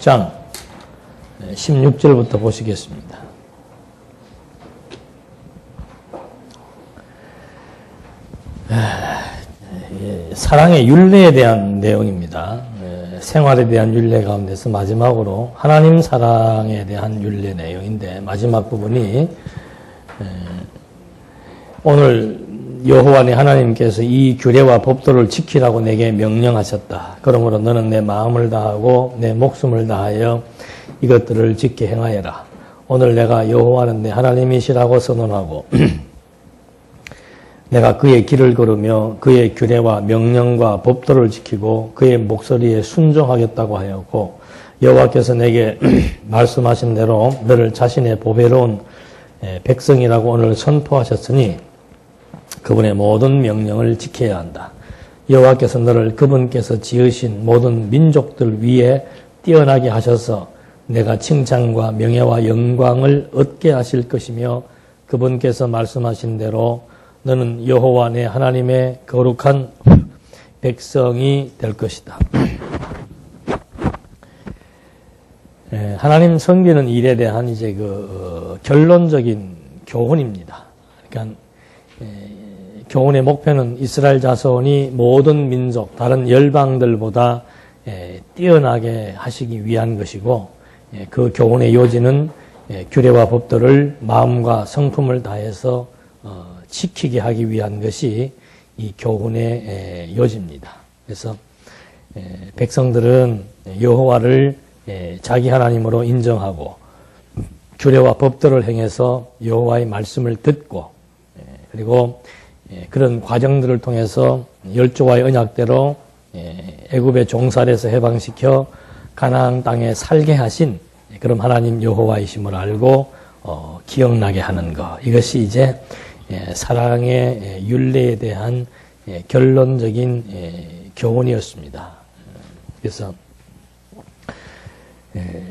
6장 16절부터 보시겠습니다. 사랑의 율례에 대한 내용입니다. 생활에 대한 율례 가운데서 마지막으로 하나님 사랑에 대한 율례 내용인데, 마지막 부분이 오늘 여호와 네 하나님께서 이 규례와 법도를 지키라고 내게 명령하셨다. 그러므로 너는 내 마음을 다하고 내 목숨을 다하여 이것들을 지켜 행하여라. 오늘 내가 여호와는 내 하나님이시라고 선언하고 내가 그의 길을 걸으며 그의 규례와 명령과 법도를 지키고 그의 목소리에 순종하겠다고 하였고, 여호와께서 내게 말씀하신 대로 너를 자신의 보배로운 백성이라고 오늘 선포하셨으니 그분의 모든 명령을 지켜야 한다. 여호와께서 너를 그분께서 지으신 모든 민족들 위에 뛰어나게 하셔서 내가 칭찬과 명예와 영광을 얻게 하실 것이며, 그분께서 말씀하신 대로 너는 여호와 내 하나님의 거룩한 백성이 될 것이다. 하나님 섬기는 일에 대한 이제 결론적인 교훈입니다. 그러니까 교훈의 목표는 이스라엘 자손이 모든 민족, 다른 열방들보다 뛰어나게 하시기 위한 것이고, 그 교훈의 요지는 규례와 법도를 마음과 성품을 다해서 지키게 하기 위한 것이 이 교훈의 요지입니다. 그래서 백성들은 여호와를 자기 하나님으로 인정하고 규례와 법도를 행해서 여호와의 말씀을 듣고, 그리고 그런 과정들을 통해서 열조와의 언약대로 애굽의 종살에서 해방시켜 가나안 땅에 살게 하신 그런 하나님 여호와이심을 알고 기억나게 하는 것, 이것이 이제 사랑의 율례에 대한 결론적인 교훈이었습니다. 그래서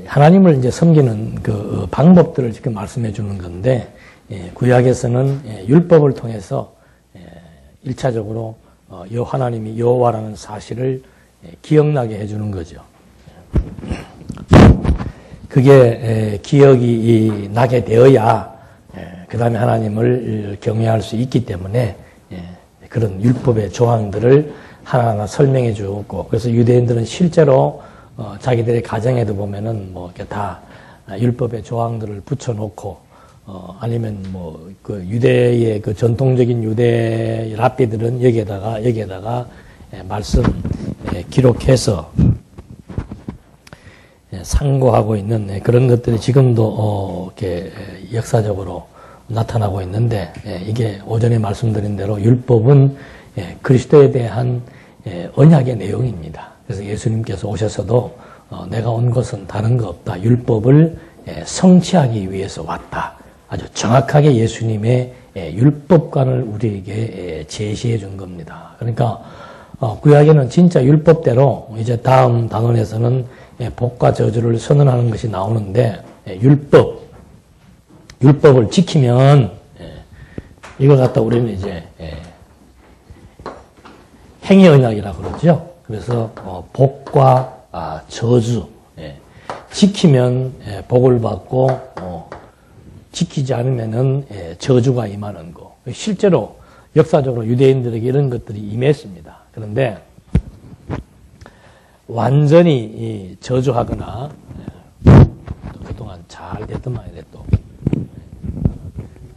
하나님을 이제 섬기는 그 방법들을 지금 말씀해 주는 건데, 구약에서는 율법을 통해서 1차적으로 하나님이 여호와라는 사실을 기억나게 해주는 거죠. 그게 기억이 나게 되어야 그 다음에 하나님을 경외할 수 있기 때문에 그런 율법의 조항들을 하나하나 설명해 주었고, 그래서 유대인들은 실제로 자기들의 가정에도 보면은 뭐 이렇게 다 율법의 조항들을 붙여놓고, 아니면 뭐 그 유대의 그 전통적인 유대 랍비들은 여기에다가 말씀 기록해서 상고하고 있는 그런 것들이 지금도 이렇게 역사적으로 나타나고 있는데, 이게 오전에 말씀드린 대로 율법은 그리스도에 대한 언약의 내용입니다. 그래서 예수님께서 오셔서도 내가 온 것은 다른 거 없다, 율법을 성취하기 위해서 왔다, 아주 정확하게 예수님의 율법관을 우리에게 제시해 준 겁니다. 그러니까 구약에는 진짜 율법대로, 이제 다음 단원에서는 복과 저주를 선언하는 것이 나오는데, 율법을 지키면 이걸 갖다 우리는 이제 행위 언약이라고 그러죠. 그래서 복과 저주, 지키면 복을 받고 지키지 않으면은 저주가 임하는 거. 실제로 역사적으로 유대인들에게 이런 것들이 임했습니다. 그런데 완전히 저주하거나, 그동안 잘 됐더만 이래 또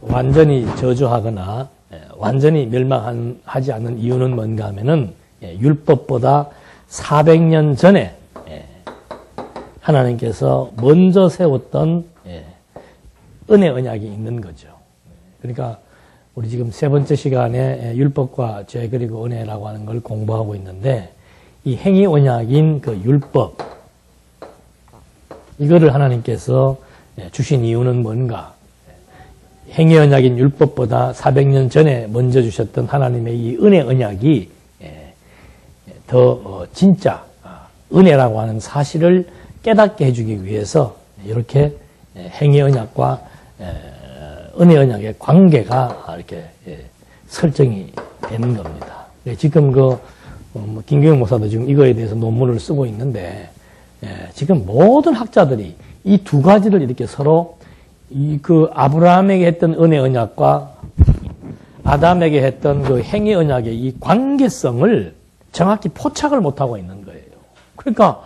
완전히 저주하거나 완전히 멸망하지 않는 이유는 뭔가 하면은 율법보다 400년 전에 하나님께서 먼저 세웠던 은혜 언약이 있는 거죠. 그러니까 우리 지금 세 번째 시간에 율법과 죄 그리고 은혜라고 하는 걸 공부하고 있는데, 이 행위 언약인 그 율법, 이거를 하나님께서 주신 이유는 뭔가? 행위 언약인 율법보다 400년 전에 먼저 주셨던 하나님의 이 은혜 언약이 더 진짜 은혜라고 하는 사실을 깨닫게 해주기 위해서 이렇게 행위 언약과 은혜 언약의 관계가 이렇게 설정이 되는 겁니다. 지금 김경영 목사도 지금 이거에 대해서 논문을 쓰고 있는데, 지금 모든 학자들이 이 두 가지를 이렇게 서로 그 아브라함에게 했던 은혜 언약과 아담에게 했던 그 행위 언약의 이 관계성을 정확히 포착을 못하고 있는 거예요. 그러니까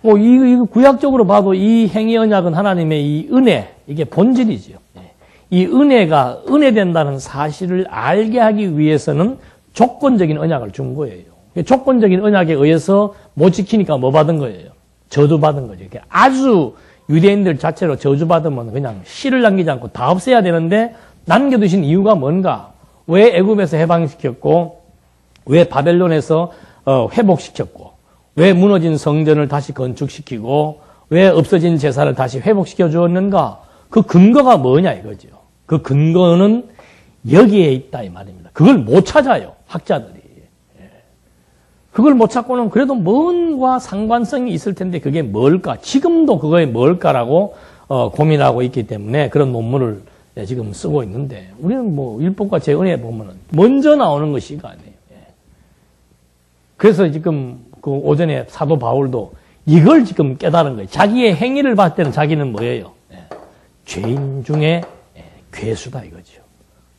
뭐 이 구약적으로 봐도 이 행위 언약은 하나님의 이 은혜, 이게 본질이지요. 이 은혜가 은혜된다는 사실을 알게 하기 위해서는 조건적인 언약을 준 거예요. 조건적인 언약에 의해서 못 지키니까 뭐 받은 거예요? 저주받은 거죠. 아주 유대인들 자체로 저주받으면 그냥 씨를 남기지 않고 다 없애야 되는데 남겨두신 이유가 뭔가? 왜 애굽에서 해방시켰고, 왜 바벨론에서 회복시켰고, 왜 무너진 성전을 다시 건축시키고, 왜 없어진 제사를 다시 회복시켜 주었는가? 그 근거가 뭐냐 이거죠. 그 근거는 여기에 있다 이 말입니다. 그걸 못 찾아요, 학자들이. 그걸 못 찾고는 그래도 뭔가 상관성이 있을 텐데 그게 뭘까? 지금도 그거에 뭘까라고 고민하고 있기 때문에 그런 논문을 지금 쓰고 있는데, 우리는 뭐 율법과 제은혜 보면은 먼저 나오는 것이 이거 아니에요. 그래서 지금 그 오전에 사도 바울도 이걸 지금 깨달은 거예요. 자기의 행위를 봤을 때는 자기는 뭐예요? 죄인 중에 괴수다 이거죠.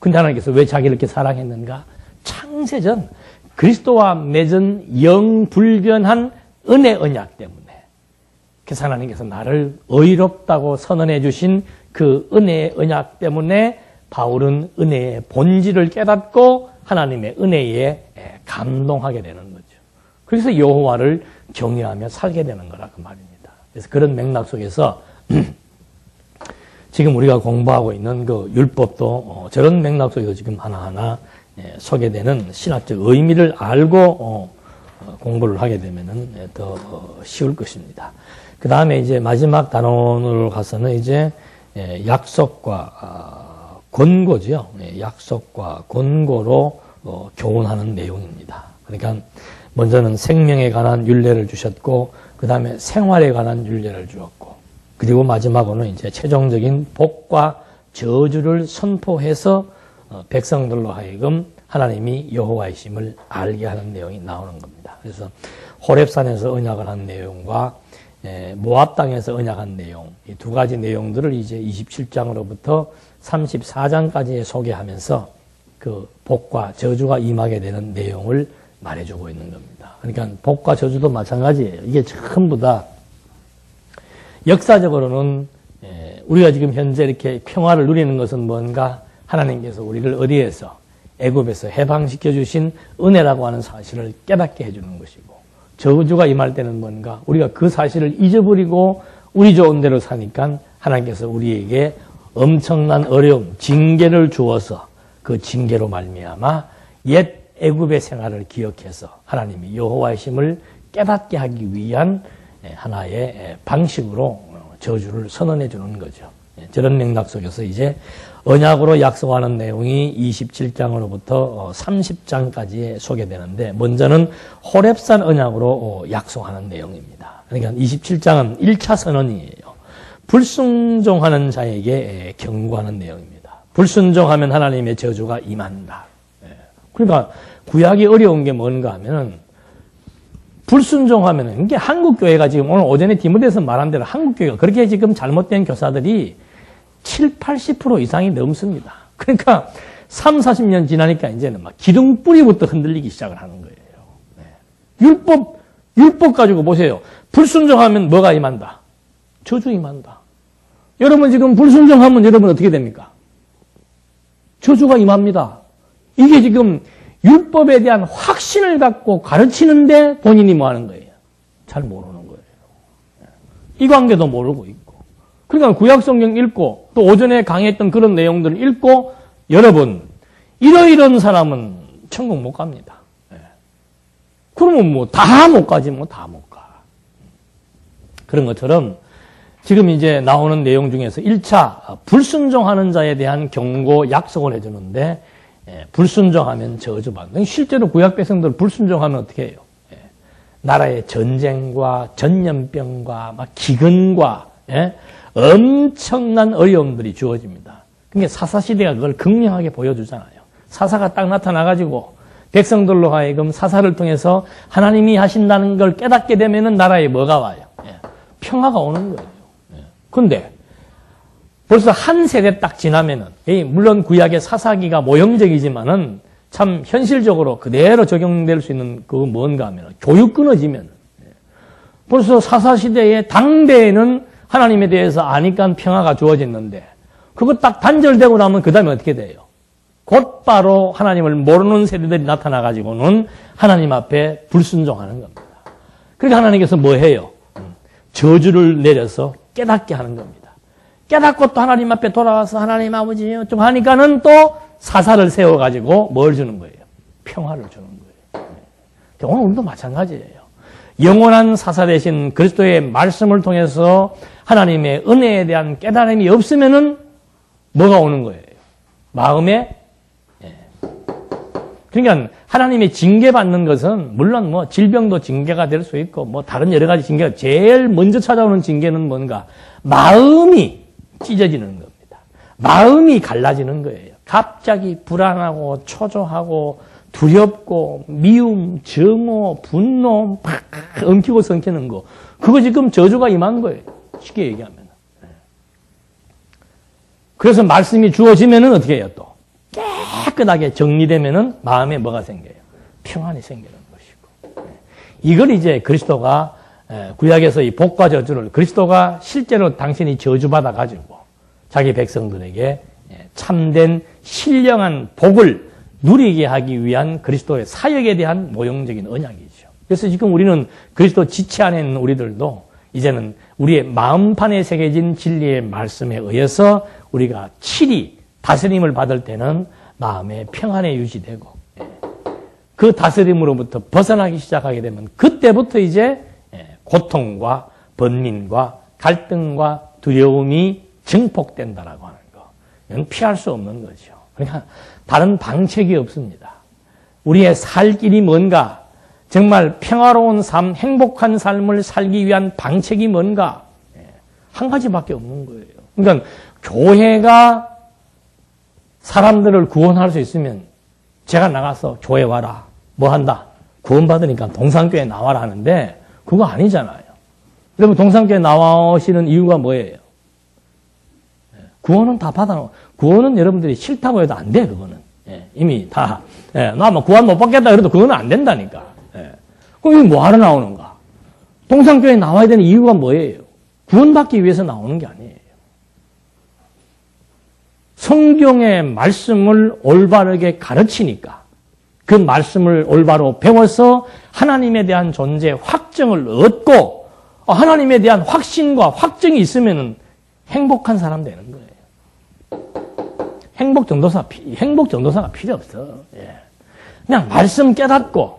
근데 하나님께서 왜 자기를 이렇게 사랑했는가? 창세전 그리스도와 맺은 영불변한 은혜 언약 때문에, 그래서 하나님께서 나를 의롭다고 선언해 주신 그 은혜의 언약 때문에 바울은 은혜의 본질을 깨닫고 하나님의 은혜에 감동하게 되는 거죠. 그래서 여호와를 경외하며 살게 되는 거라 그 말입니다. 그래서 그런 맥락 속에서 지금 우리가 공부하고 있는 그 율법도 저런 맥락 속에서 지금 하나하나 소개되는 신학적 의미를 알고 공부를 하게 되면은 더 쉬울 것입니다. 그 다음에 이제 마지막 단원으로 가서는 이제 약속과 권고죠. 약속과 권고로 교훈하는 내용입니다. 그러니까 먼저는 생명에 관한 율례를 주셨고, 그 다음에 생활에 관한 율례를 주었고, 그리고 마지막으로는 이제 최종적인 복과 저주를 선포해서 백성들로 하여금 하나님이 여호와이심을 알게 하는 내용이 나오는 겁니다. 그래서 호렙산에서 언약을 한 내용과 모압 땅에서 언약한 내용, 이 두 가지 내용들을 이제 27장으로부터 34장까지 소개하면서 그 복과 저주가 임하게 되는 내용을 말해주고 있는 겁니다. 그러니까 복과 저주도 마찬가지예요. 이게 전부 다 역사적으로는 우리가 지금 현재 이렇게 평화를 누리는 것은 뭔가? 하나님께서 우리를 어디에서? 애굽에서 해방시켜 주신 은혜라고 하는 사실을 깨닫게 해주는 것이고, 저주가 임할 때는 뭔가? 우리가 그 사실을 잊어버리고 우리 좋은 대로 사니까 하나님께서 우리에게 엄청난 어려움, 징계를 주어서 그 징계로 말미암아 옛 애굽의 생활을 기억해서 하나님이 여호와이심을 깨닫게 하기 위한 하나의 방식으로 저주를 선언해 주는 거죠. 저런 맥락 속에서 이제 언약으로 약속하는 내용이 27장으로부터 30장까지 소개되는데, 먼저는 호렙산 언약으로 약속하는 내용입니다. 그러니까 27장은 1차 선언이에요. 불순종하는 자에게 경고하는 내용입니다. 불순종하면 하나님의 저주가 임한다. 그러니까 구약이 어려운 게 뭔가 하면은, 불순종하면은, 이게 한국교회가 지금 오늘 오전에 디모데에서 말한 대로 한국교회가 그렇게 지금 잘못된 교사들이 70-80% 이상이 넘습니다. 그러니까 30-40년 지나니까 이제는 막 기둥뿌리부터 흔들리기 시작을 하는 거예요. 율법 가지고 보세요. 불순종하면 뭐가 임한다? 저주 임한다. 여러분 지금 불순종하면 여러분 어떻게 됩니까? 저주가 임합니다. 이게 지금 율법에 대한 확신을 갖고 가르치는데 본인이 뭐 하는 거예요? 잘 모르는 거예요. 이 관계도 모르고 있고. 그러니까 구약성경 읽고 또 오전에 강의했던 그런 내용들을 읽고, 여러분 이러이런 사람은 천국 못 갑니다. 그러면 뭐 다 못 가지, 뭐 다 못 가. 그런 것처럼 지금 이제 나오는 내용 중에서 1차 불순종하는 자에 대한 경고 약속을 해주는데, 불순종하면 저주받는. 실제로 구약 백성들 불순종하면 어떻게 해요? 나라의 전쟁과 전염병과 막 기근과 엄청난 어려움들이 주어집니다. 그러니까 사사시대가 그걸 극명하게 보여주잖아요. 사사가 딱 나타나가지고 백성들로 하여금 사사를 통해서 하나님이 하신다는 걸 깨닫게 되면은 나라에 뭐가 와요? 평화가 오는 거예요. 근데 벌써 한 세대 딱 지나면은, 물론 구약의 사사기가 모형적이지만은 참 현실적으로 그대로 적용될 수 있는 그거 뭔가 하면 교육 끊어지면 벌써 사사시대의 당대에는 하나님에 대해서 아니까 평화가 주어졌는데 그거 딱 단절되고 나면 그 다음에 어떻게 돼요? 곧바로 하나님을 모르는 세대들이 나타나가지고는 하나님 앞에 불순종하는 겁니다. 그러니까 하나님께서 뭐 해요? 저주를 내려서 깨닫게 하는 겁니다. 깨닫고 또 하나님 앞에 돌아와서 하나님 아버지요 좀 하니까는 또 사사를 세워가지고 뭘 주는 거예요? 평화를 주는 거예요. 오늘 우리도 마찬가지예요. 영원한 사사 되신 그리스도의 말씀을 통해서 하나님의 은혜에 대한 깨달음이 없으면은 뭐가 오는 거예요? 마음에 그러니까 하나님의 징계받는 것은 물론 뭐 질병도 징계가 될 수 있고 뭐 다른 여러 가지 징계가 제일 먼저 찾아오는 징계는 뭔가? 마음이 찢어지는 겁니다. 마음이 갈라지는 거예요. 갑자기 불안하고 초조하고 두렵고 미움, 정오, 분노 막 엉키고 성키는 거. 그거 지금 저주가 임한 거예요. 쉽게 얘기하면. 그래서 말씀이 주어지면은 어떻게 해요 또? 깨끗하게 정리되면은 마음에 뭐가 생겨요? 평안이 생기는 것이고. 이걸 이제 그리스도가 구약에서 이 복과 저주를 그리스도가 실제로 당신이 저주받아 가지고 자기 백성들에게 참된 신령한 복을 누리게 하기 위한 그리스도의 사역에 대한 모형적인 언약이죠. 그래서 지금 우리는 그리스도 지체 안에 있는 우리들도 이제는 우리의 마음판에 새겨진 진리의 말씀에 의해서 우리가 칠이 다스림을 받을 때는 마음의 평안에 유지되고 그 다스림으로부터 벗어나기 시작하게 되면 그때부터 이제 고통과 번민과 갈등과 두려움이 증폭된다라고 하는 거. 이건 피할 수 없는 거죠. 그러니까 다른 방책이 없습니다. 우리의 살 길이 뭔가? 정말 평화로운 삶, 행복한 삶을 살기 위한 방책이 뭔가? 한 가지밖에 없는 거예요. 그러니까 교회가 사람들을 구원할 수 있으면 제가 나가서 교회 와라. 뭐 한다? 구원받으니까 동산교회 나와라 하는데 그거 아니잖아요. 여러분 동산교회 나오시는 이유가 뭐예요? 구원은 다 받아놓고 구원은 여러분들이 싫다고 해도 안 돼. 그거는 이미 다 나 뭐 구원 못 받겠다 그래도 그거는 안 된다니까. 그럼 이거 뭐하러 나오는가? 동산교회 나와야 되는 이유가 뭐예요? 구원받기 위해서 나오는 게 아니에요. 성경의 말씀을 올바르게 가르치니까 그 말씀을 올바로 배워서 하나님에 대한 존재 확정을 얻고 하나님에 대한 확신과 확정이 있으면 행복한 사람 되는 거예요. 행복 전도사가 필요 없어. 그냥 말씀 깨닫고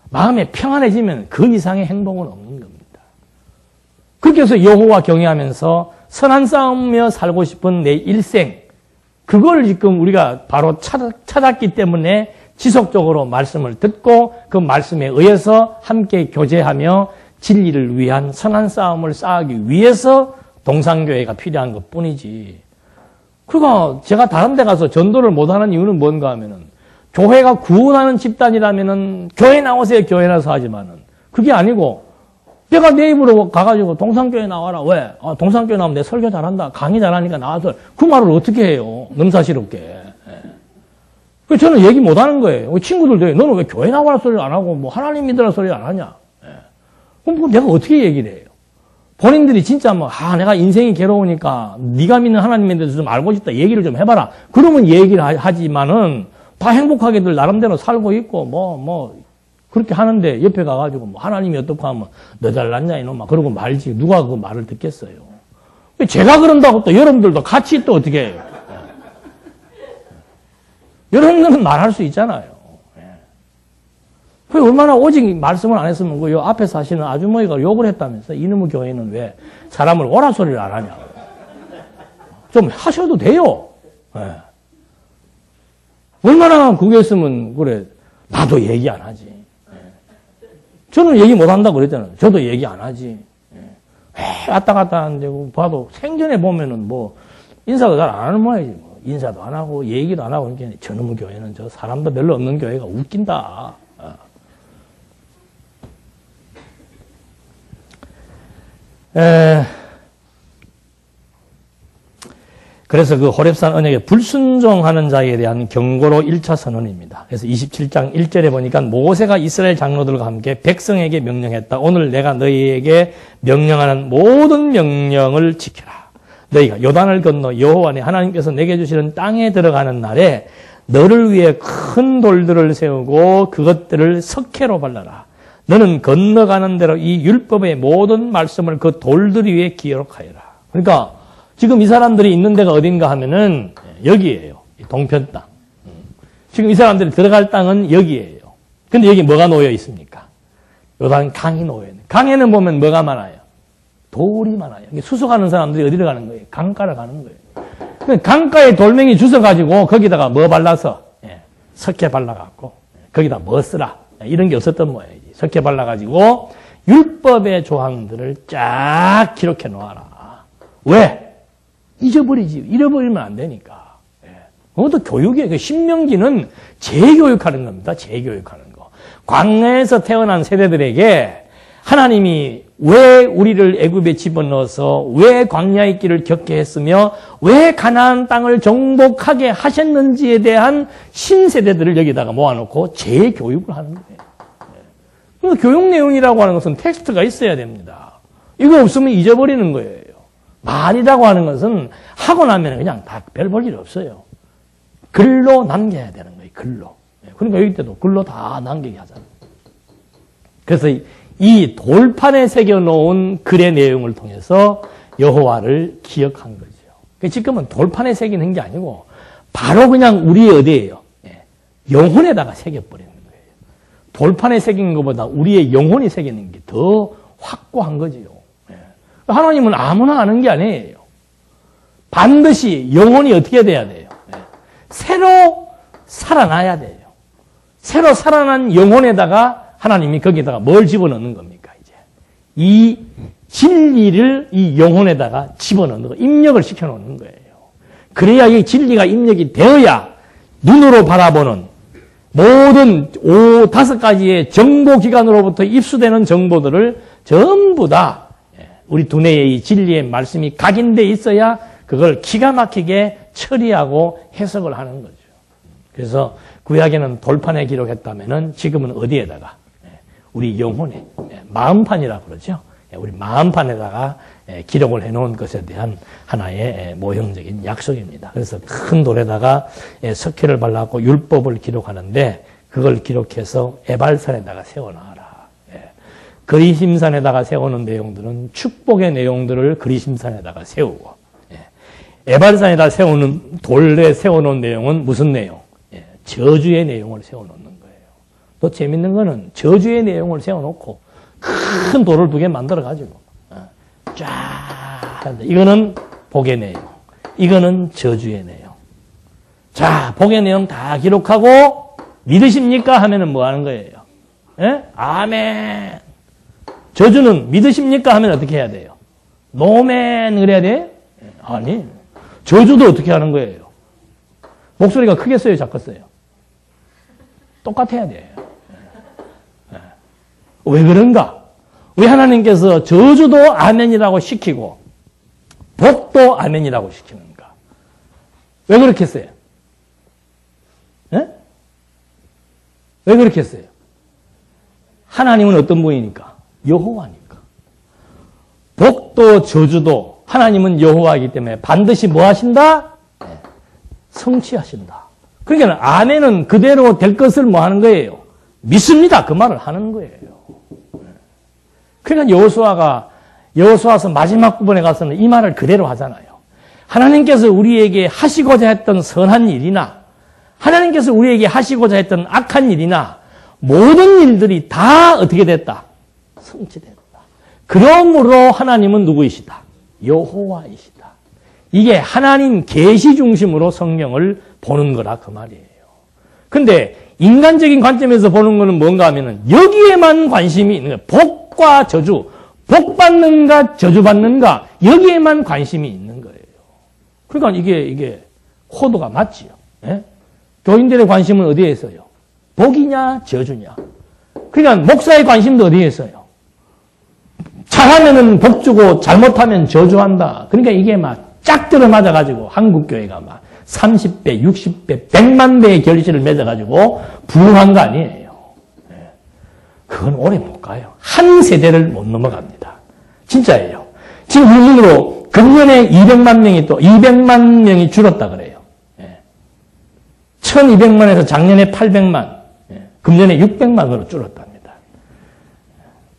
마음에 평안해지면 그 이상의 행복은 없는 겁니다. 그렇게 해서 여호와 경외하면서 선한 싸움이며 살고 싶은 내 일생 그걸 지금 우리가 바로 찾았기 때문에 지속적으로 말씀을 듣고 그 말씀에 의해서 함께 교제하며 진리를 위한 선한 싸움을 쌓기 위해서 동산교회가 필요한 것 뿐이지. 그러니까 제가 다른 데 가서 전도를 못하는 이유는 뭔가 하면은 교회가 구원하는 집단이라면은 교회 나오세요, 교회 나서 하지만은 그게 아니고 내가 내 입으로 가가지고 동산교회 나와라. 왜? 동산교회 나오면 내 설교 잘한다. 강의 잘하니까 나와서 그 말을 어떻게 해요? 넘사시럽게. 그래서 저는 얘기 못하는 거예요. 친구들도 너는 왜 교회 나와라 소리를 안 하고 뭐 하나님 믿으라 소리를 안 하냐? 그럼 내가 어떻게 얘기를 해요? 본인들이 진짜 뭐 내가 인생이 괴로우니까 네가 믿는 하나님에 대해서 좀 알고 싶다. 얘기를 좀 해봐라. 그러면 얘기를 하지만은 다 행복하게들 나름대로 살고 있고 그렇게 하는데 옆에 가가지고 뭐 하나님이 어떻고 하면 너 잘났냐 이놈아 그러고 말지 누가 그 말을 듣겠어요. 제가 그런다고 또 여러분들도 같이 또 어떻게 해요? 여러분들은 말할 수 있잖아요. 그 얼마나 오직 말씀을 안 했으면 그 앞에 사시는 아주머니가 욕을 했다면서 이놈의 교회는 왜 사람을 오라 소리를 안 하냐. 좀 하셔도 돼요. 얼마나 그게 있으면 그래 나도 얘기 안 하지. 저는 얘기 못 한다고 그랬잖아요. 저도 얘기 안 하지. 왔다 갔다 하는데 봐도 생전에 보면은 뭐 인사도 잘 안 하는 모양이지. 뭐. 인사도 안 하고 얘기도 안 하고 그러니까 저놈의 교회는 저 사람도 별로 없는 교회가 웃긴다. 그래서 그 호렙산 언약에 불순종하는 자에 대한 경고로 1차 선언입니다. 그래서 27장 1절에 보니까 모세가 이스라엘 장로들과 함께 백성에게 명령했다. 오늘 내가 너희에게 명령하는 모든 명령을 지켜라. 너희가 요단을 건너 여호와 네 하나님께서 내게 주시는 땅에 들어가는 날에 너를 위해 큰 돌들을 세우고 그것들을 석회로 발라라. 너는 건너가는 대로 이 율법의 모든 말씀을 그 돌들 위에 기록하여라. 그러니까 지금 이 사람들이 있는 데가 어딘가 하면은 여기예요. 동편 땅. 지금 이 사람들이 들어갈 땅은 여기예요. 근데 여기 뭐가 놓여 있습니까? 요단 강이 놓여 있는. 강에는 보면 뭐가 많아요? 돌이 많아요. 수속하는 사람들이 어디로 가는 거예요? 강가를 가는 거예요. 강가에 돌멩이 주워가지고 거기다가 뭐 발라서 석회 발라갖고 거기다 뭐 쓰라. 이런 게 없었던 모양이지. 석회 발라가지고 율법의 조항들을 쫙 기록해 놓아라. 왜? 잊어버리지. 잃어버리면 안 되니까. 그것도 교육이에요. 그 신명기는 재교육하는 겁니다. 재교육하는 거. 광야에서 태어난 세대들에게 하나님이 왜 우리를 애굽에 집어넣어서 왜 광야의 길을 겪게 했으며 왜 가나안 땅을 정복하게 하셨는지에 대한 신세대들을 여기다가 모아놓고 재교육을 하는 거예요. 교육 내용이라고 하는 것은 텍스트가 있어야 됩니다. 이거 없으면 잊어버리는 거예요. 말이라고 하는 것은 하고 나면 그냥 다 별 볼 일 없어요. 글로 남겨야 되는 거예요. 글로. 그러니까 여기 때도 글로 다 남기게 하잖아요. 그래서 이 돌판에 새겨놓은 글의 내용을 통해서 여호와를 기억한 거죠. 지금은 돌판에 새기는 게 아니고 바로 그냥 우리의 어디예요? 영혼에다가 새겨버리는 거예요. 돌판에 새기는 것보다 우리의 영혼이 새기는 게 더 확고한 거지요. 하나님은 아무나 아는 게 아니에요. 반드시 영혼이 어떻게 돼야 돼요? 새로 살아나야 돼요. 새로 살아난 영혼에다가 하나님이 거기다가 뭘 집어넣는 겁니까? 이제 이 진리를 이 영혼에다가 집어넣는 거, 입력을 시켜놓는 거예요. 그래야 이 진리가 입력이 되어야 눈으로 바라보는 모든 5가지의 정보기관으로부터 입수되는 정보들을 전부 다 우리 두뇌의 이 진리의 말씀이 각인돼 있어야 그걸 기가 막히게 처리하고 해석을 하는 거죠. 그래서 구약에는 돌판에 기록했다면은 지금은 어디에다가? 우리 영혼에, 마음판이라고 그러죠. 우리 마음판에다가 기록을 해놓은 것에 대한 하나의 모형적인 약속입니다. 그래서 큰 돌에다가 석회를 발라갖고 율법을 기록하는데 그걸 기록해서 에발산에다가 세워놔라. 그리심산에다가 세우는 내용들은 축복의 내용들을 그리심산에다가 세우고, 에발산에다 세우는 돌에 세워놓은 내용은 무슨 내용? 저주의 내용을 세워놓는 거예요. 또 재밌는 거는 저주의 내용을 세워놓고 큰 돌을 2개 만들어가지고 쫙 이거는 복의 내용, 이거는 저주의 내용. 자, 복의 내용 다 기록하고 믿으십니까? 하면은 뭐 하는 거예요? 아멘. 저주는 믿으십니까? 하면 어떻게 해야 돼요? 노멘 그래야 돼? 아니. 저주도 어떻게 하는 거예요? 목소리가 크게 써요? 작게 써요? 똑같아야 돼요. 왜 그런가? 왜 하나님께서 저주도 아멘이라고 시키고 복도 아멘이라고 시키는가? 왜 그렇게 했어요? 왜 그렇게 했어요? 하나님은 어떤 분이니까? 여호와니까. 복도 저주도 하나님은 여호와이기 때문에 반드시 뭐 하신다? 성취하신다. 그러니까 아멘은 그대로 될 것을 뭐 하는 거예요? 믿습니다. 그 말을 하는 거예요. 그러니까 여호수아서 마지막 부분에 가서는 이 말을 그대로 하잖아요. 하나님께서 우리에게 하시고자 했던 선한 일이나 하나님께서 우리에게 하시고자 했던 악한 일이나 모든 일들이 다 어떻게 됐다? 성취됐다. 그러므로 하나님은 누구이시다? 여호와이시다. 이게 하나님 계시 중심으로 성경을 보는 거라 그 말이에요. 근데 인간적인 관점에서 보는 거는 뭔가 하면은 여기에만 관심이 있는 거예요. 복과 저주, 복 받는가 저주 받는가 여기에만 관심이 있는 거예요. 그러니까 이게 코드가 맞지요. 예? 교인들의 관심은 어디에 있어요? 복이냐 저주냐. 그러니까 목사의 관심도 어디에 있어요? 잘하면은 복 주고 잘못하면 저주한다. 그러니까 이게 막 짝 들어 맞아가지고 한국교회가 막 30배, 60배, 100만 배의 결실을 맺어가지고 부흥한 거 아니에요. 그건 오래 못 가요. 한 세대를 못 넘어갑니다. 진짜예요. 지금 우리으로 금년에 200만 명이 또 200만 명이 줄었다 그래요. 1200만에서 작년에 800만, 금년에 600만으로 줄었답니다.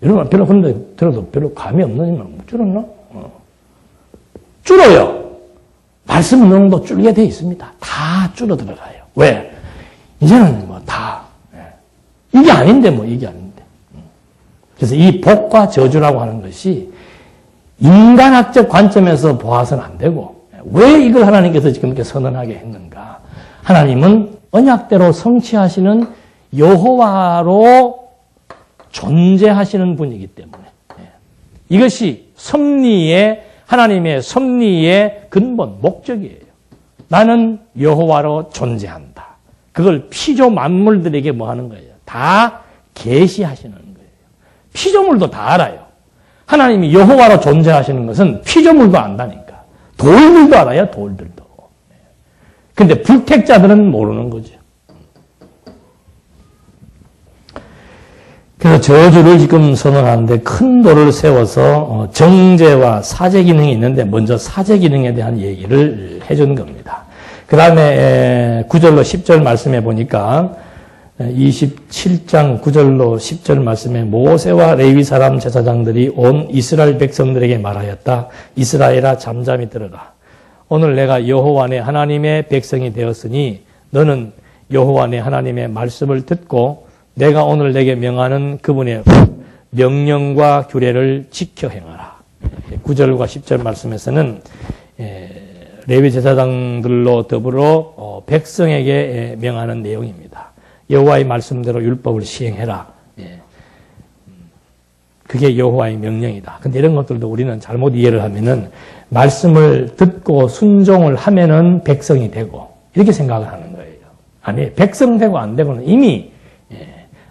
여러분 별로 그런데 들어도 별로 감이 없는 말 줄었나? 줄어요. 말씀 어느 정도 줄게 돼 있습니다. 다 줄어들어가요. 왜? 이제는 뭐 다 이게 아닌데 뭐 이게 아닌데. 그래서 이 복과 저주라고 하는 것이 인간학적 관점에서 보아서는 안 되고 왜 이걸 하나님께서 지금 이렇게 선언하게 했는가? 하나님은 언약대로 성취하시는 여호와로 존재하시는 분이기 때문에 이것이 섭리의 하나님의 섭리의 근본 목적이에요. 나는 여호와로 존재한다. 그걸 피조 만물들에게 뭐 하는 거예요? 다 계시하시는 거예요. 피조물도 다 알아요. 하나님이 여호와로 존재하시는 것은 피조물도 안다니까. 돌들도 알아요. 돌들도. 근데 불택자들은 모르는 거죠. 그래서 저주를 지금 선언하는데 큰 돌을 세워서 정제와 사제 기능이 있는데 먼저 사제 기능에 대한 얘기를 해준 겁니다. 그 다음에 9절로 10절 말씀해 보니까 27장 9절로 10절 말씀에 모세와 레위 사람 제사장들이 온 이스라엘 백성들에게 말하였다. 이스라엘아 잠잠히 들어라. 오늘 내가 여호와 내 하나님의 백성이 되었으니 너는 여호와 내 하나님의 말씀을 듣고 내가 오늘 내게 명하는 그분의 명령과 규례를 지켜 행하라. 9절과 10절 말씀에서는 레위 제사장들로 더불어 백성에게 명하는 내용입니다. 여호와의 말씀대로 율법을 시행해라. 그게 여호와의 명령이다. 근데 이런 것들도 우리는 잘못 이해를 하면은 말씀을 듣고 순종을 하면은 백성이 되고 이렇게 생각을 하는 거예요. 아니, 백성 되고 안 되고는 이미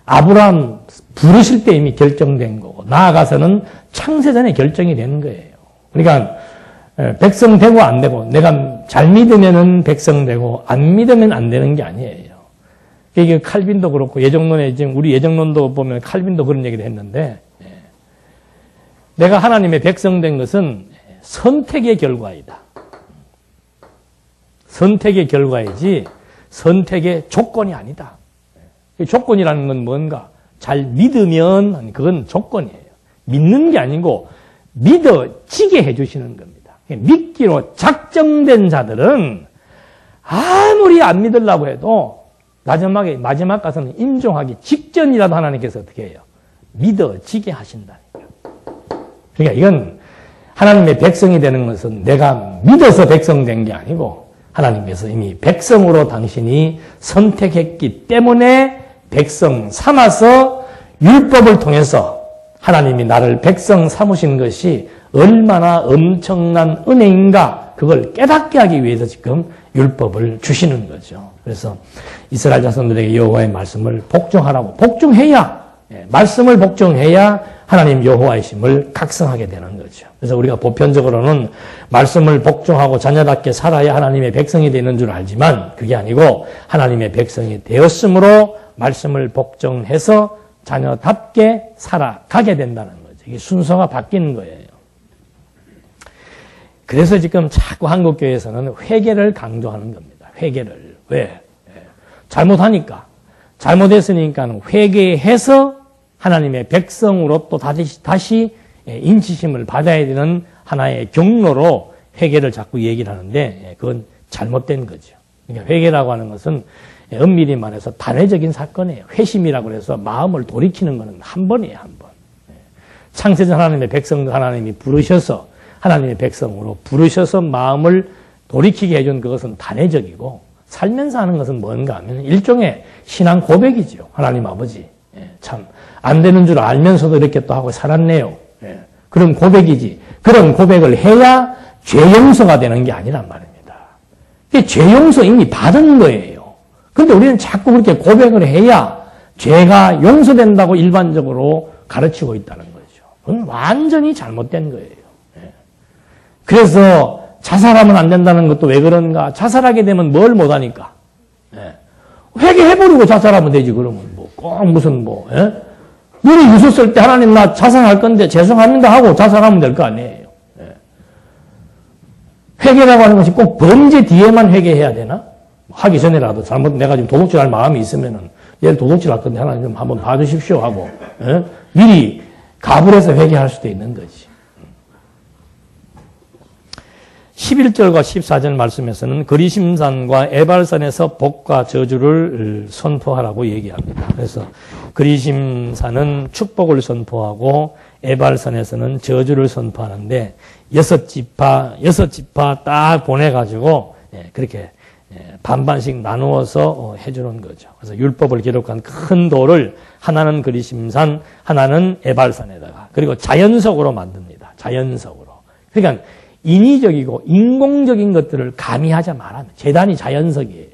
아브라함 부르실 때 이미 결정된 거고 나아가서는 창세전에 결정이 된 거예요. 그러니까 백성 되고 안 되고 내가 잘 믿으면은 백성 되고 안 믿으면 안 되는 게 아니에요. 이게 칼빈도 그렇고 예정론에 지금 우리 예정론도 보면 칼빈도 그런 얘기를 했는데 내가 하나님의 백성 된 것은 선택의 결과이다. 선택의 결과이지 선택의 조건이 아니다. 조건이라는 건 뭔가? 잘 믿으면 그건 조건이에요. 믿는 게 아니고 믿어지게 해주시는 겁니다. 믿기로 작정된 자들은 아무리 안 믿으려고 해도 마지막 가서는 임종하기 직전이라도 하나님께서 어떻게 해요? 믿어지게 하신다니까. 그러니까 이건 하나님의 백성이 되는 것은 내가 믿어서 백성 된 게 아니고 하나님께서 이미 백성으로 당신이 선택했기 때문에 백성 삼아서 율법을 통해서 하나님이 나를 백성 삼으신 것이 얼마나 엄청난 은혜인가 그걸 깨닫게 하기 위해서 지금 율법을 주시는 거죠. 그래서 이스라엘 자손들에게 여호와의 말씀을 복종하라고 복종해야 말씀을 복종해야 하나님 여호와의 심을 각성하게 되는 거죠. 그래서 우리가 보편적으로는 말씀을 복종하고 자녀답게 살아야 하나님의 백성이 되는 줄 알지만 그게 아니고 하나님의 백성이 되었으므로 말씀을 복종해서 자녀답게 살아가게 된다는 거죠. 이게 순서가 바뀌는 거예요. 그래서 지금 자꾸 한국교회에서는 회개를 강조하는 겁니다. 회개를. 왜? 잘못하니까. 잘못했으니까 회개해서 하나님의 백성으로 또 다시 인치심을 받아야 되는 하나의 경로로 회개를 자꾸 얘기를 하는데 그건 잘못된 거죠. 그러니까 회개라고 하는 것은 엄밀히 말해서 단회적인 사건이에요. 회심이라고 해서 마음을 돌이키는 것은 한 번이에요, 한 번. 창세전 하나님의 백성들 하나님이 부르셔서 하나님의 백성으로 부르셔서 마음을 돌이키게 해준 그것은 단회적이고 살면서 하는 것은 뭔가 하면 일종의 신앙 고백이죠. 하나님 아버지. 참, 안 되는 줄 알면서도 이렇게 또 하고 살았네요. 그런 고백이지. 그런 고백을 해야 죄 용서가 되는 게 아니란 말입니다. 죄 용서 이미 받은 거예요. 그런데 우리는 자꾸 그렇게 고백을 해야 죄가 용서된다고 일반적으로 가르치고 있다는 거죠. 그건 완전히 잘못된 거예요. 그래서 자살하면 안 된다는 것도 왜 그런가? 자살하게 되면 뭘 못하니까. 회개해버리고 자살하면 되지, 그러면. 뭐, 꼭 무슨 뭐, 눈이 유sus을 때 하나님 나 자살할 건데 죄송합니다 하고 자살하면 될 거 아니에요. 회개라고 하는 것이 꼭 범죄 뒤에만 회개해야 되나? 하기 전에라도 잘못 내가 지금 도둑질할 마음이 있으면은 얘를 도둑질할 건데 하나님 좀 한번 봐주십시오 하고 미리 가불해서 회개할 수도 있는 거지. 11절과 14절 말씀에서는 그리심산과 에발산에서 복과 저주를 선포하라고 얘기합니다. 그래서 그리심산은 축복을 선포하고 에발산에서는 저주를 선포하는데 6지파 딱 보내가지고 그렇게 반반씩 나누어서 해주는 거죠. 그래서 율법을 기록한 큰 돌을 하나는 그리심산, 하나는 에발산에다가 그리고 자연석으로 만듭니다. 자연석으로. 그러니까 인위적이고 인공적인 것들을 가미하지 마라. 제단이 자연석이에요.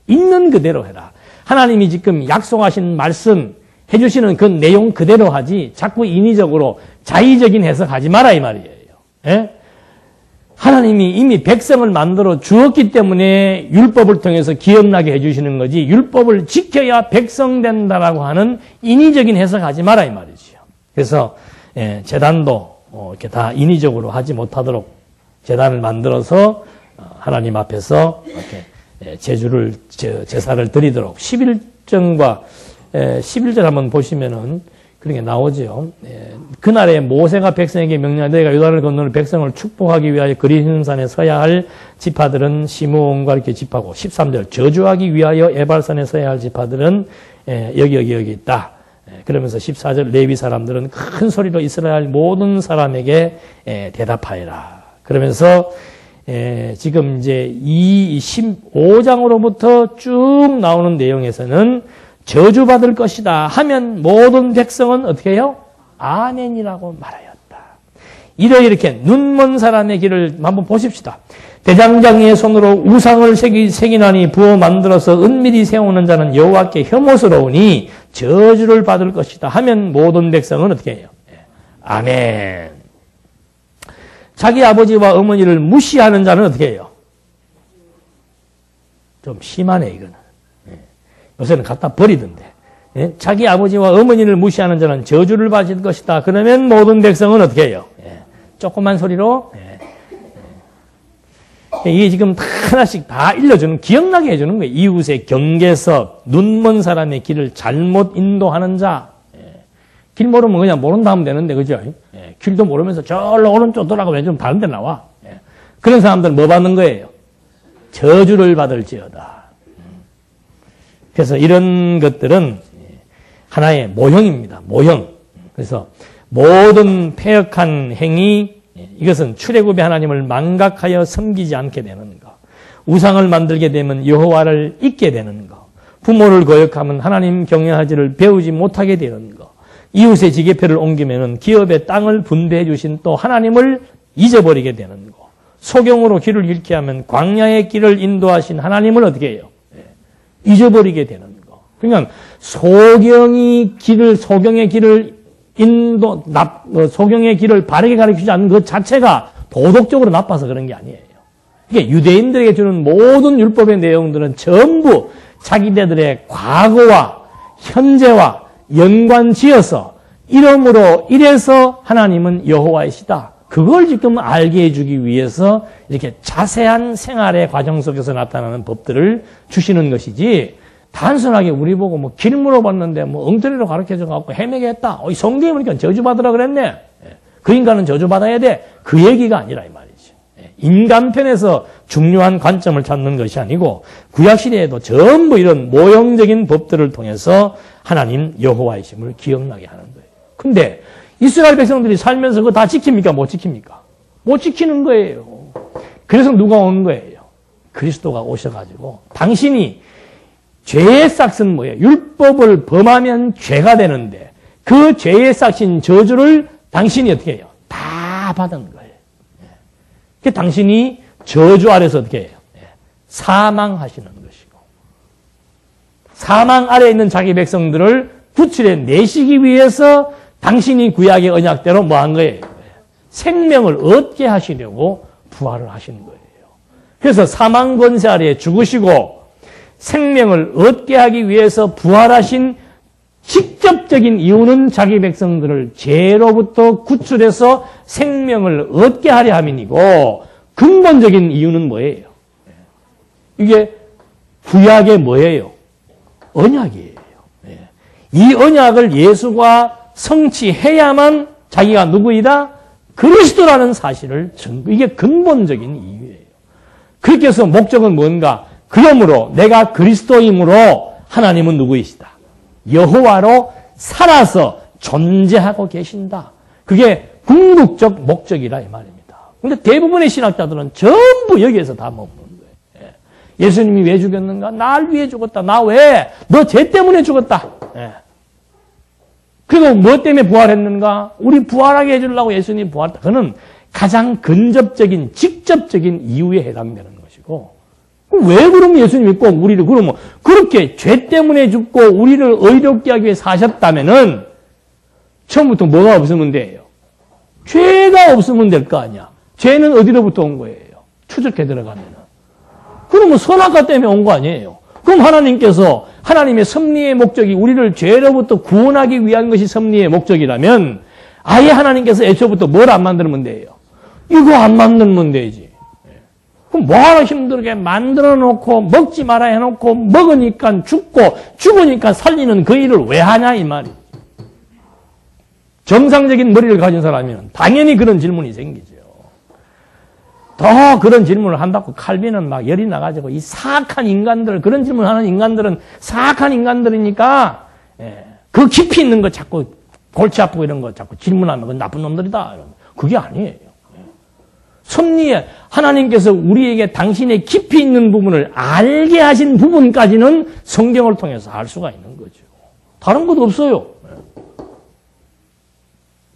있는 그대로 해라. 하나님이 지금 약속하신 말씀 해주시는 그 내용 그대로 하지 자꾸 인위적으로 자의적인 해석하지 마라 이 말이에요. 하나님이 이미 백성을 만들어 주었기 때문에 율법을 통해서 기억나게 해주시는 거지 율법을 지켜야 백성 된다라고 하는 인위적인 해석하지 마라 이 말이죠. 그래서 제단도 이렇게 다 인위적으로 하지 못하도록 제단을 만들어서 하나님 앞에서 이렇게 제사를 드리도록 11절과 11절 한번 보시면은 그런 게 나오죠. 그날에 모세가 백성에게 명령하여 너희가 요단을 건너는 백성을 축복하기 위하여 그리심산에 서야 할 지파들은 시므온과 이렇게 지파고 13절 저주하기 위하여 에발산에 서야 할 지파들은 여기 있다. 그러면서 14절 레위 사람들은 큰 소리로 이스라엘 모든 사람에게 대답하여라. 그러면서 지금 이제 이 15장으로부터 쭉 나오는 내용에서는 저주받을 것이다 하면 모든 백성은 어떻게 해요? 아멘이라고 말하였다. 이렇게 눈먼 사람의 길을 한번 보십시다. 대장장이의 손으로 우상을 새기나니 부어 만들어서 은밀히 세우는 자는 여호와께 혐오스러우니 저주를 받을 것이다 하면 모든 백성은 어떻게 해요? 아멘. 자기 아버지와 어머니를 무시하는 자는 어떻게 해요? 좀 심하네 이거는. 요새는 갖다 버리던데. 자기 아버지와 어머니를 무시하는 자는 저주를 받을 것이다. 그러면 모든 백성은 어떻게 해요? 조그만 소리로 이게 지금 하나씩 다 일러주는, 기억나게 해주는 거예요. 이웃의 경계석, 눈먼 사람의 길을 잘못 인도하는 자. 길 모르면 그냥 모른다 하면 되는데, 그죠? 길도 모르면서 절로 오른쪽 돌아가면 좀 다른 데 나와. 그런 사람들은 뭐 받는 거예요? 저주를 받을지어다. 그래서 이런 것들은 하나의 모형입니다. 모형. 그래서 모든 패역한 행위, 이것은 출애굽의 하나님을 망각하여 섬기지 않게 되는 것, 우상을 만들게 되면 여호와를 잊게 되는 것, 부모를 거역하면 하나님 경외하지를 배우지 못하게 되는 것, 이웃의 지게표를 옮기면 기업의 땅을 분배해 주신 또 하나님을 잊어버리게 되는 것, 소경으로 길을 잃게 하면 광야의 길을 인도하신 하나님을 어떻게 해요? 잊어버리게 되는 거. 그러니까 소경의 길을 소경의 길을 바르게 가르치지 않는 것 자체가 도덕적으로 나빠서 그런 게 아니에요. 이게 유대인들에게 주는 모든 율법의 내용들은 전부 자기네들의 과거와 현재와 연관지어서 이름으로 이래서 하나님은 여호와이시다. 그걸 지금 알게 해주기 위해서 이렇게 자세한 생활의 과정 속에서 나타나는 법들을 주시는 것이지, 단순하게 우리 보고 뭐 길 물어봤는데 뭐 엉터리로 가르쳐줘 갖고 헤매게 했다. 이 성경에 보니까 저주받으라 그랬네. 그 인간은 저주받아야 돼. 그 얘기가 아니라 이 말이죠. 인간 편에서 중요한 관점을 찾는 것이 아니고 구약시대에도 전부 이런 모형적인 법들을 통해서 하나님 여호와이심을 기억나게 하는 거예요. 근데 이스라엘 백성들이 살면서 그거 다 지킵니까? 못 지킵니까? 못 지키는 거예요. 그래서 누가 오는 거예요? 그리스도가 오셔가지고 당신이 죄의 싹은 뭐예요? 율법을 범하면 죄가 되는데 그 죄의 싹인 저주를 당신이 어떻게 해요? 다 받은 거예요. 그 당신이 저주 아래서 어떻게 해요? 사망하시는 것이고, 사망 아래에 있는 자기 백성들을 구출해 내시기 위해서 당신이 구약의 언약대로 뭐 한 거예요? 생명을 얻게 하시려고 부활을 하시는 거예요. 그래서 사망 권세 아래에 죽으시고 생명을 얻게 하기 위해서 부활하신 직접적인 이유는 자기 백성들을 죄로부터 구출해서 생명을 얻게 하려 함이니고, 근본적인 이유는 뭐예요? 이게 구약의 뭐예요? 언약이에요. 이 언약을 예수가 성취해야만 자기가 누구이다? 그리스도라는 사실을 이게 근본적인 이유예요. 그렇게 해서 목적은 뭔가? 그러므로 내가 그리스도이므로 하나님은 누구이시다? 여호와로 살아서 존재하고 계신다. 그게 궁극적 목적이라 이 말입니다. 그런데 대부분의 신학자들은 전부 여기에서 다 머무는 거예요. 예수님이 왜 죽였는가? 날 위해 죽었다. 나 왜? 너 죄 때문에 죽었다. 그리고 뭐 때문에 부활했는가? 우리 부활하게 해주려고 예수님이 부활했다. 그는 가장 근접적인, 직접적인 이유에 해당되는 것이고, 왜 그러면 예수님이 꼭 우리를, 그러면 그렇게 죄 때문에 죽고 우리를 의롭게 하기 위해 사셨다면은 처음부터 뭐가 없으면 돼요? 죄가 없으면 될 거 아니야. 죄는 어디로부터 온 거예요? 추적해 들어가면은. 그러면 선악과 때문에 온 거 아니에요? 그럼 하나님께서 하나님의 섭리의 목적이 우리를 죄로부터 구원하기 위한 것이 섭리의 목적이라면 아예 하나님께서 애초부터 뭘 안 만들면 돼요? 이거 안 만들면 되지. 그럼 뭐하러 힘들게 만들어 놓고 먹지 마라 해놓고 먹으니까 죽고 죽으니까 살리는 그 일을 왜 하냐 이 말이에요. 정상적인 머리를 가진 사람이면 당연히 그런 질문이 생기죠. 더 그런 질문을 한다고 칼빈은 막 열이 나가지고 이 사악한 인간들, 그런 질문을 하는 인간들은 사악한 인간들이니까 그 깊이 있는 거 자꾸 골치 아프고 이런 거 자꾸 질문하면 그건 나쁜 놈들이다. 그게 아니에요. 섭리에 하나님께서 우리에게 당신의 깊이 있는 부분을 알게 하신 부분까지는 성경을 통해서 알 수가 있는 거죠. 다른 것도 없어요.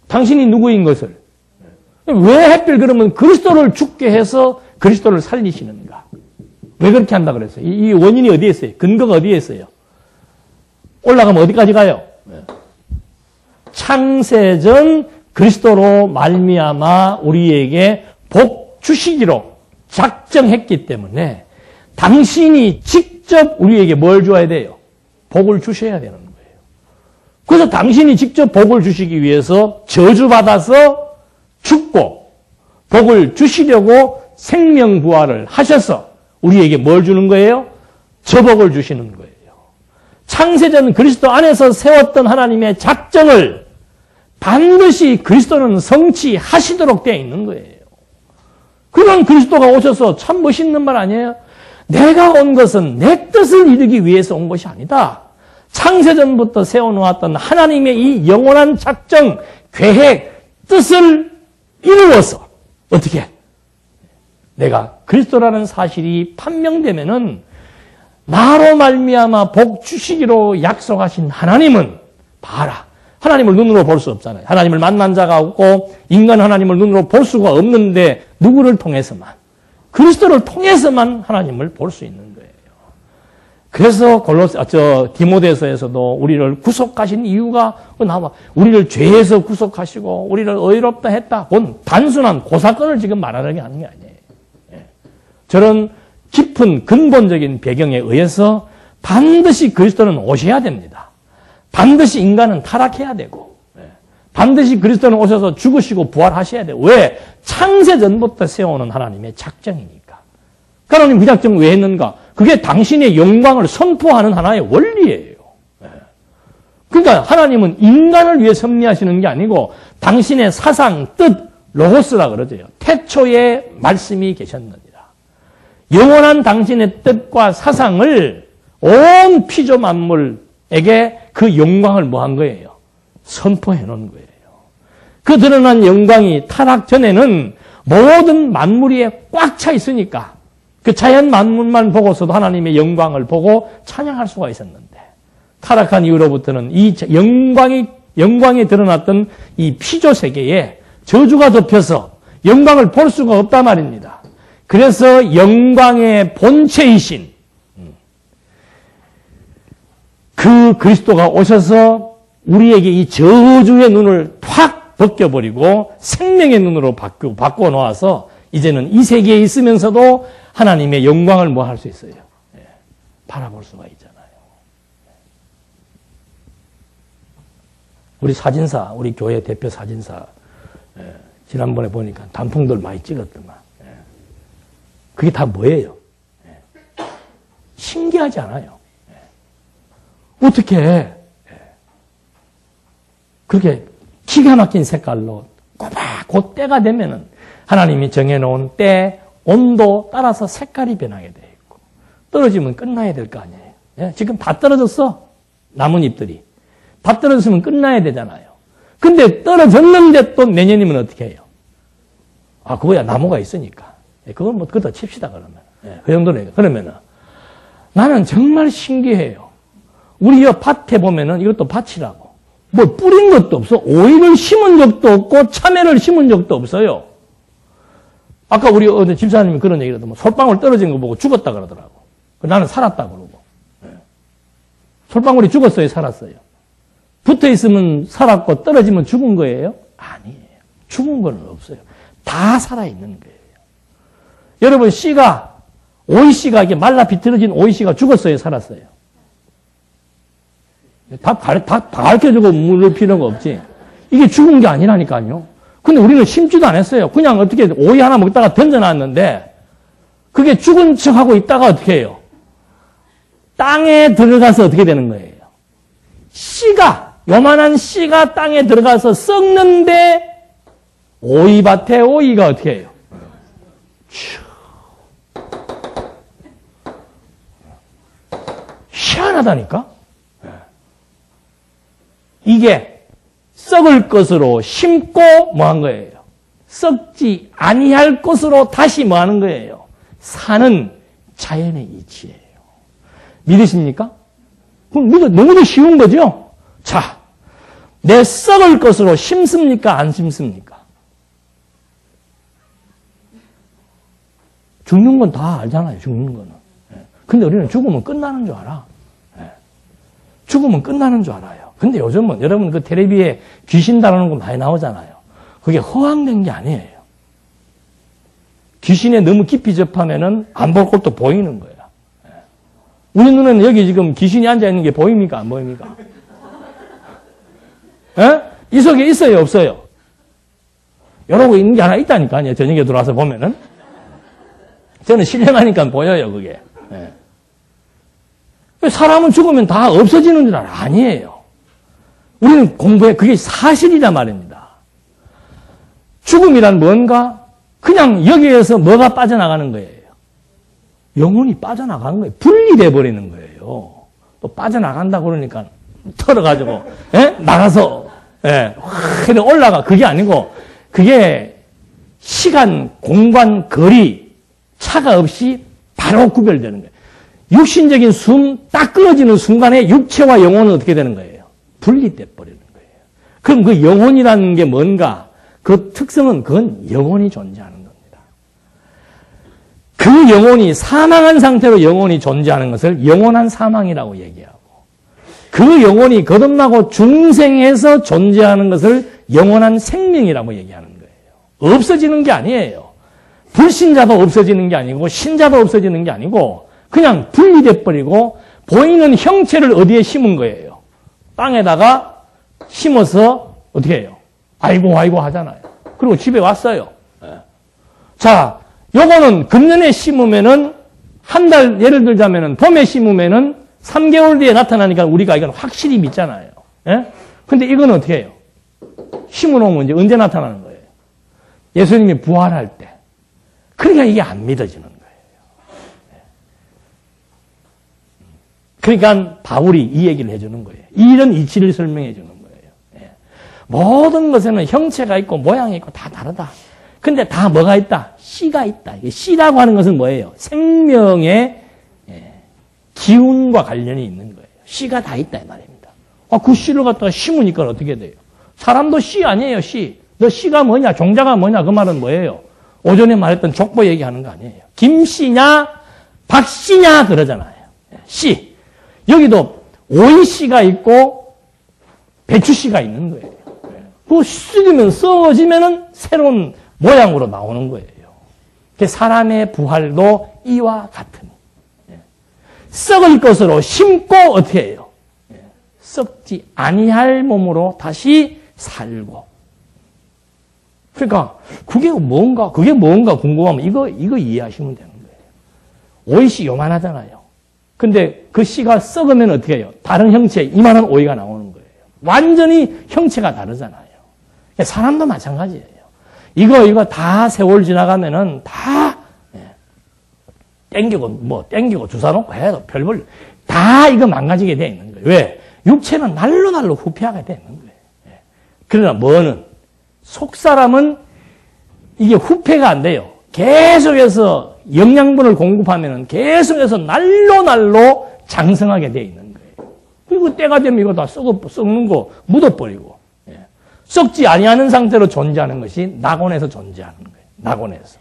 당신이 누구인 것을. 왜 하필 그러면 그리스도를 죽게 해서 그리스도를 살리시는가? 왜 그렇게 한다 그랬어요? 이 원인이 어디에 있어요? 근거가 어디에 있어요? 올라가면 어디까지 가요? 창세전 그리스도로 말미암아 우리에게 복 주시기로 작정했기 때문에 당신이 직접 우리에게 뭘 줘야 돼요? 복을 주셔야 되는 거예요. 그래서 당신이 직접 복을 주시기 위해서 저주받아서 죽고 복을 주시려고 생명부활을 하셔서 우리에게 뭘 주는 거예요? 저복을 주시는 거예요. 창세전 그리스도 안에서 세웠던 하나님의 작정을 반드시 그리스도는 성취하시도록 되어 있는 거예요. 그런 그리스도가 오셔서 참 멋있는 말 아니에요? 내가 온 것은 내 뜻을 이루기 위해서 온 것이 아니다. 창세전부터 세워놓았던 하나님의 이 영원한 작정, 계획, 뜻을 이루어서 어떻게? 내가 그리스도라는 사실이 판명되면은 나로 말미암아 복 주시기로 약속하신 하나님은 봐라. 하나님을 눈으로 볼 수 없잖아요. 하나님을 만난 자가 없고 인간 하나님을 눈으로 볼 수가 없는데 누구를 통해서만? 그리스도를 통해서만 하나님을 볼 수 있는 거예요. 그래서 디모데서에서도 우리를 구속하신 이유가 나와. 우리를 죄에서 구속하시고 우리를 의롭다 했다. 그건 단순한 그 사건을 지금 말하는 게 아니에요. 저런 깊은 근본적인 배경에 의해서 반드시 그리스도는 오셔야 됩니다. 반드시 인간은 타락해야 되고 반드시 그리스도는 오셔서 죽으시고 부활하셔야 돼요. 왜? 창세전부터 세워놓은 하나님의 작정이니까. 하나님 그 작정 왜 했는가? 그게 당신의 영광을 선포하는 하나의 원리예요. 그러니까 하나님은 인간을 위해 섭리하시는 게 아니고 당신의 사상, 뜻, 로고스라 그러죠. 태초에 말씀이 계셨느니라. 영원한 당신의 뜻과 사상을 온 피조 만물에게 그 영광을 뭐 한 거예요? 선포해 놓은 거예요. 그 드러난 영광이 타락 전에는 모든 만물이 꽉 차 있으니까 그 자연 만물만 보고서도 하나님의 영광을 보고 찬양할 수가 있었는데 타락한 이후로부터는 이 영광이 드러났던 이 피조 세계에 저주가 덮여서 영광을 볼 수가 없단 말입니다. 그래서 영광의 본체이신 그 그리스도가 오셔서 우리에게 이 저주의 눈을 팍 벗겨버리고 생명의 눈으로 바꿔 놓아서 이제는 이 세계에 있으면서도 하나님의 영광을 뭐 할 수 있어요? 예, 바라볼 수가 있잖아요. 우리 사진사, 우리 교회 대표 사진사, 예, 지난번에 보니까 단풍들 많이 찍었더만. 예, 그게 다 뭐예요? 예, 신기하지 않아요? 예, 어떻게 그렇게 기가 막힌 색깔로 꼬박 그 때가 되면은 하나님이 정해놓은 때, 온도 따라서 색깔이 변하게 돼 있고 떨어지면 끝나야 될 거 아니에요. 예? 지금 다 떨어졌어. 나뭇잎들이. 다 떨어졌으면 끝나야 되잖아요. 근데 떨어졌는데 또 내년이면 어떻게 해요? 아, 그거야 나무가 있으니까. 예, 그건 뭐 그것도 칩시다 그러면. 예, 그 정도는. 그러면은 나는 정말 신기해요. 우리 이 밭에 보면은 이것도 밭이라고. 뭐 뿌린 것도 없어. 오이를 심은 적도 없고 참외를 심은 적도 없어요. 아까 우리 어느 집사님이 그런 얘기를 하더만 솔방울 떨어진 거 보고 죽었다 그러더라고. 나는 살았다 그러고. 솔방울이 죽었어요, 살았어요? 붙어 있으면 살았고 떨어지면 죽은 거예요? 아니에요. 죽은 건 없어요. 다 살아있는 거예요. 여러분, 오이씨가 이게 말라 비틀어진 오이씨가 죽었어요, 살았어요? 다 밝혀주고 물을 필요가 없지. 이게 죽은 게 아니라니까요. 근데 우리는 심지도 안 했어요. 그냥 어떻게 오이 하나 먹다가 던져놨는데 그게 죽은 척하고 있다가 어떻게 해요? 땅에 들어가서 어떻게 되는 거예요? 요만한 씨가 땅에 들어가서 썩는데 오이밭에 오이가 어떻게 해요? 희한하다니까? 이게 썩을 것으로 심고 뭐 한 거예요? 썩지 아니할 것으로 다시 뭐 하는 거예요? 사는 자연의 이치예요. 믿으십니까? 그럼 너무도 쉬운 거죠? 자, 내 썩을 것으로 심습니까? 안 심습니까? 죽는 건 다 알잖아요, 죽는 거는. 근데 우리는 죽으면 끝나는 줄 알아. 죽으면 끝나는 줄 알아요. 근데 요즘은 여러분 그 텔레비에 귀신 다루는 거 많이 나오잖아요. 그게 허황된 게 아니에요. 귀신에 너무 깊이 접하면은 안 볼 것도 보이는 거야. 우리 눈에는 여기 지금 귀신이 앉아있는 게 보입니까? 안 보입니까? 이 속에 있어요? 없어요? 이러고 있는 게 하나 있다니까요. 저녁에 들어와서 보면은. 저는 신령하니까 보여요, 그게. 사람은 죽으면 다 없어지는 줄 알아. 아니에요. 우리는 그게 사실이란 말입니다. 죽음이란 뭔가? 그냥 여기에서 뭐가 빠져나가는 거예요? 영혼이 빠져나가는 거예요. 분리돼 버리는 거예요. 또 빠져나간다 그러니까 털어가지고 나가서 확 올라가. 그게 아니고 그게 시간, 공간, 거리, 차가 없이 바로 구별되는 거예요. 육신적인 숨 딱 끊어지는 순간에 육체와 영혼은 어떻게 되는 거예요? 분리돼 버리는 거예요. 그럼 그 영혼이라는 게 뭔가? 그 특성은 그건 영혼이 존재하는 겁니다. 그 영혼이 사망한 상태로 영혼이 존재하는 것을 영원한 사망이라고 얘기하고 그 영혼이 거듭나고 중생해서 존재하는 것을 영원한 생명이라고 얘기하는 거예요. 없어지는 게 아니에요. 불신자도 없어지는 게 아니고 신자도 없어지는 게 아니고 그냥 분리돼 버리고 보이는 형체를 어디에 심은 거예요? 땅에다가 심어서 어떻게 해요? 아이고 하잖아요. 그리고 집에 왔어요. 자, 요거는 금년에 심으면은 한 달, 예를 들자면은 봄에 심으면은 3개월 뒤에 나타나니까 우리가 이건 확실히 믿잖아요. 근데 이건 어떻게 해요? 심어놓으면 이제 언제 나타나는 거예요? 예수님이 부활할 때. 그러니까 이게 안 믿어지는 거예요. 그러니까 바울이 이 얘기를 해주는 거예요. 이런 이치를 설명해 주는 거예요. 모든 것에는 형체가 있고 모양이 있고 다 다르다. 근데 다 뭐가 있다? 씨가 있다. 씨라고 하는 것은 뭐예요? 생명의 기운과 관련이 있는 거예요. 씨가 다 있다 이 말입니다. 그 씨를 갖다가 심으니까 어떻게 돼요? 사람도 씨 아니에요, 씨. 너 씨가 뭐냐? 종자가 뭐냐? 그 말은 뭐예요? 오전에 말했던 족보 얘기하는 거 아니에요. 김씨냐? 박씨냐? 그러잖아요. 씨. 여기도 오이씨가 있고 배추씨가 있는 거예요. 그거 썩으면 썩어지면은 새로운 모양으로 나오는 거예요. 사람의 부활도 이와 같으니 썩을 것으로 심고 어떻게 해요? 썩지 아니할 몸으로 다시 살고. 그러니까 그게 뭔가 궁금하면 이거 이해하시면 되는 거예요. 오이씨 요만하잖아요. 근데 그 씨가 썩으면 어떻게 해요? 다른 형체 이만한 오이가 나오는 거예요. 완전히 형체가 다르잖아요. 사람도 마찬가지예요. 이거 다 세월 지나가면은 다 땡기고 주사 놓고 해도 별볼 다 이거 망가지게 돼 있는 거예요. 왜? 육체는 날로 후퇴하게 되는 거예요. 그러나 뭐는 속사람은 이게 후퇴가 안 돼요. 계속해서 영양분을 공급하면은 계속해서 날로 장성하게 돼 있는 거예요. 그리고 때가 되면 이거 다 썩는 거 묻어버리고. 썩지 아니하는 상태로 존재하는 것이 낙원에서 존재하는 거예요. 낙원에서.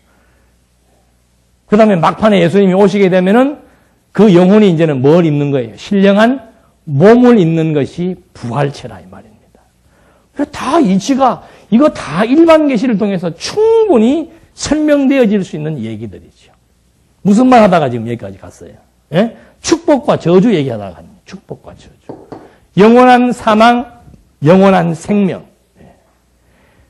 그 다음에 막판에 예수님이 오시게 되면은 그 영혼이 이제는 뭘 입는 거예요? 신령한 몸을 입는 것이 부활체라 이 말입니다. 다 이치가 이거 다 일반 계시를 통해서 충분히 설명되어질 수 있는 얘기들이죠. 무슨 말 하다가 지금 여기까지 갔어요? 예? 축복과 저주 얘기하다가 갔네요. 축복과 저주. 영원한 사망, 영원한 생명.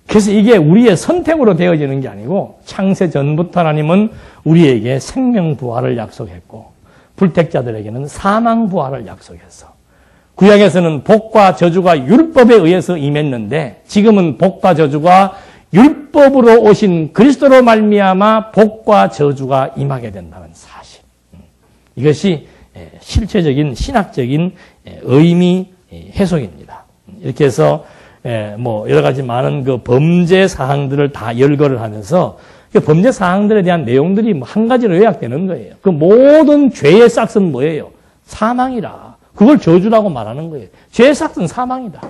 그래서 이게 우리의 선택으로 되어지는 게 아니고 창세 전부터 하나님은 우리에게 생명 부활을 약속했고 불택자들에게는 사망 부활을 약속했어. 구약에서는 복과 저주가 율법에 의해서 임했는데 지금은 복과 저주가 율법으로 오신 그리스도로 말미암아 복과 저주가 임하게 된다는 사실. 이것이 실체적인 신학적인 의미 해석입니다. 이렇게 해서 여러 가지 많은 그 범죄 사항들을 다 열거를 하면서 그 범죄 사항들에 대한 내용들이 한 가지로 요약되는 거예요. 그 모든 죄의 싹은 뭐예요? 사망이라. 그걸 저주라고 말하는 거예요. 죄의 싹은 사망이다.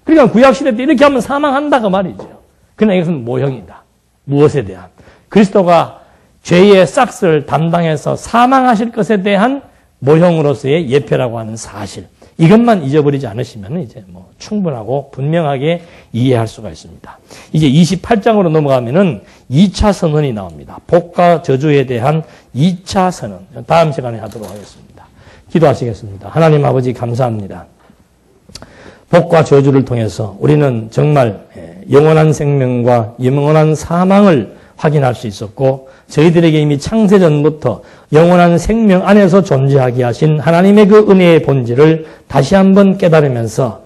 그러니까 구약시대 때 이렇게 하면 사망한다 그 말이죠. 그러나 이것은 모형이다. 무엇에 대한? 그리스도가 죄의 싹을 담당해서 사망하실 것에 대한 모형으로서의 예표라고 하는 사실. 이것만 잊어버리지 않으시면 이제 충분하고 분명하게 이해할 수가 있습니다. 이제 28장으로 넘어가면은 2차 선언이 나옵니다. 복과 저주에 대한 2차 선언. 다음 시간에 하도록 하겠습니다. 기도하시겠습니다. 하나님 아버지 감사합니다. 복과 저주를 통해서 우리는 정말 영원한 생명과 영원한 사망을 확인할 수 있었고 저희들에게 이미 창세전부터 영원한 생명 안에서 존재하게 하신 하나님의 그 은혜의 본질을 다시 한번 깨달으면서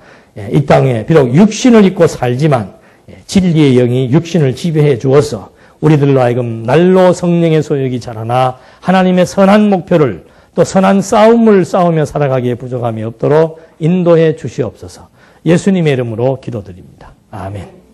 이 땅에 비록 육신을 입고 살지만 진리의 영이 육신을 지배해 주어서 우리들로 하여금 날로 성령의 소욕이 자라나 하나님의 선한 목표를 또 선한 싸움을 싸우며 살아가기에 부족함이 없도록 인도해 주시옵소서. 예수님의 이름으로 기도드립니다. 아멘.